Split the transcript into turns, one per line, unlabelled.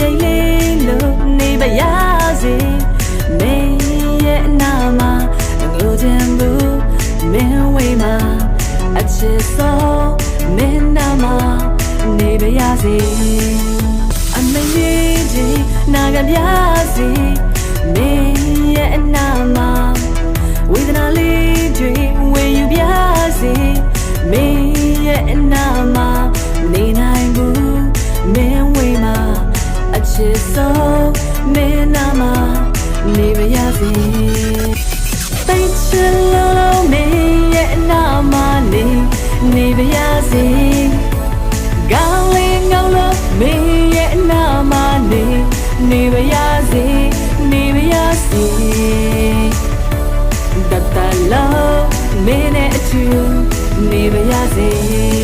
ရိပ်လေးလို့နေပါရစေမင်းရဲ့အနာမှာငိုချင်ဘူးမင်းဝေးမှာအချစ်ဆုံးမင်းနာမှာနေပါရစေအမင်းကြီးနာကပြစေမင်းရဲ့အနာမှာဝေဒနာလေးတွေဝေယူပြစေမင်းရဲ့အနာမှာနေနိုင်ဘူးမင်းဝေးမှာအချစ်ဆုံးမင်းနာမှာနေပါရစေတိတ်ချင်လို့မင်းရဲ့အနာမှာနေပါရစေကောင်းလေးငေါလို့မင်းရဲ့အနာမှာနေပါရစေနေပါရစေတတလုံးမင်းနဲ့အတူနေပါရစေ